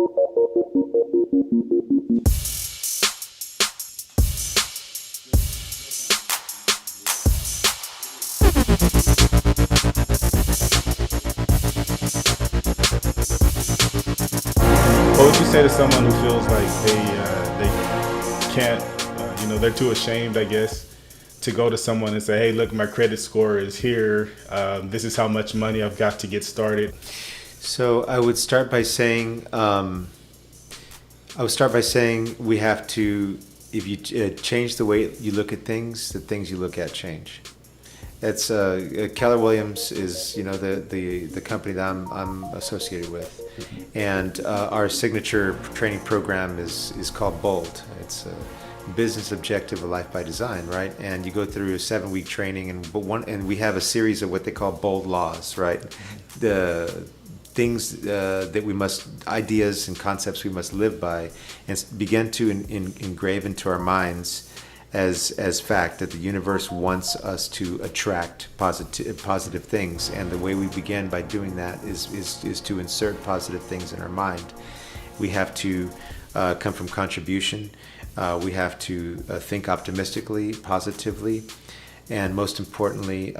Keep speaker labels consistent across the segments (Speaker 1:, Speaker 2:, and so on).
Speaker 1: What would you say to someone who feels like they can't, they're too ashamed, I guess, to go to someone and say, "Hey, look, my credit score is here. This is how much money I've got to get started."
Speaker 2: So I would start by saying we have to, if you change the way you look at things, the things you look at change. That's Keller Williams is the company that I'm associated with, and our signature training program is called Bold. It's a business objective of life by design, right? And you go through a 7-week training, and we have a series of what they call bold laws, right? The things that ideas and concepts we must live by, and begin to engrave into our minds as fact that the universe wants us to attract positive things, and the way we begin by doing that is to insert positive things in our mind. We have to come from contribution. We have to think optimistically, positively, and most importantly,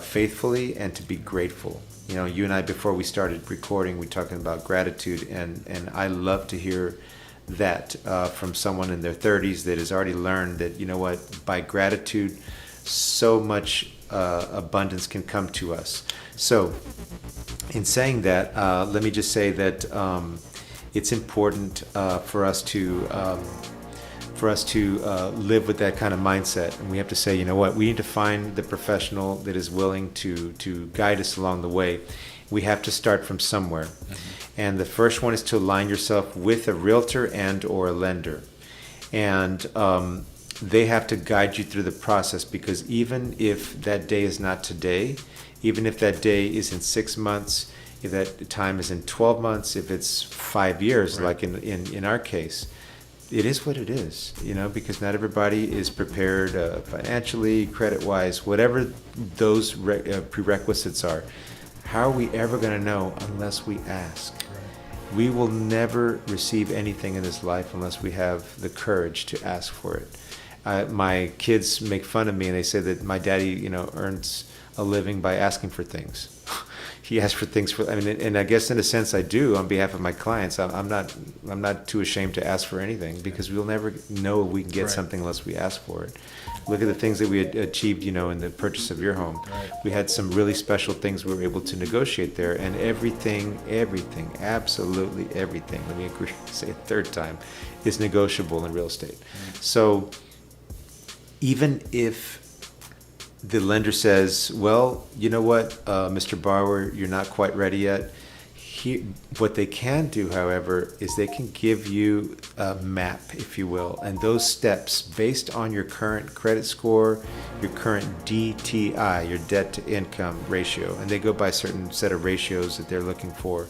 Speaker 2: faithfully, and to be grateful. You and I, before we started recording, we were talking about gratitude, and I love to hear that from someone in their 30s that has already learned that, by gratitude, so much abundance can come to us. So in saying that, let me just say that it's important for us to live with that kind of mindset, and we have to say, we need to find the professional that is willing to guide us along the way. We have to start from somewhere. And the first one is to align yourself with a realtor and or a lender. And they have to guide you through the process, because even if that day is not today, even if that day is in 6 months, if that time is in 12 months, if it's 5 years, right, like in our case, it is what it is, because not everybody is prepared financially, credit-wise, whatever those prerequisites are. How are we ever going to know unless we ask? We will never receive anything in this life unless we have the courage to ask for it. My kids make fun of me, and they say that my daddy, earns a living by asking for things. He asks for things and I guess in a sense I do on behalf of my clients. I'm not too ashamed to ask for anything, because we'll never know we can get right something unless we ask for it. Look at the things that we had achieved, in the purchase of your home. Right. We had some really special things we were able to negotiate there, and everything, absolutely everything, let me say a third time, is negotiable in real estate. So even if the lender says, well, you know what, Mr. Borrower, you're not quite ready yet. What they can do, however, is they can give you a map, if you will, and those steps based on your current credit score, your current DTI, your debt to income ratio, and they go by a certain set of ratios that they're looking for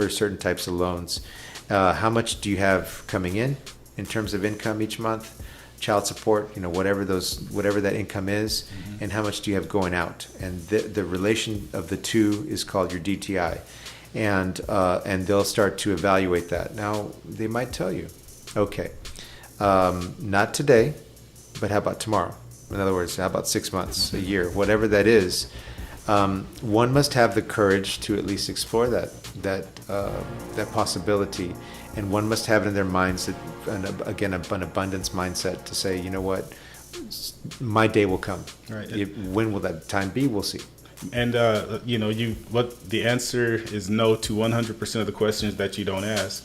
Speaker 2: certain types of loans. How much do you have coming in terms of income each month? Child support, whatever that income is, and how much do you have going out? And the relation of the two is called your DTI. And they'll start to evaluate that. Now, they might tell you, okay, not today, but how about tomorrow? In other words, how about 6 months, a year, whatever that is. One must have the courage to at least explore that possibility, and one must have it in their minds that, again, an abundance mindset to say, my day will come. Right. When will that time be? We'll see.
Speaker 1: And what the answer is no to 100% of the questions that you don't ask.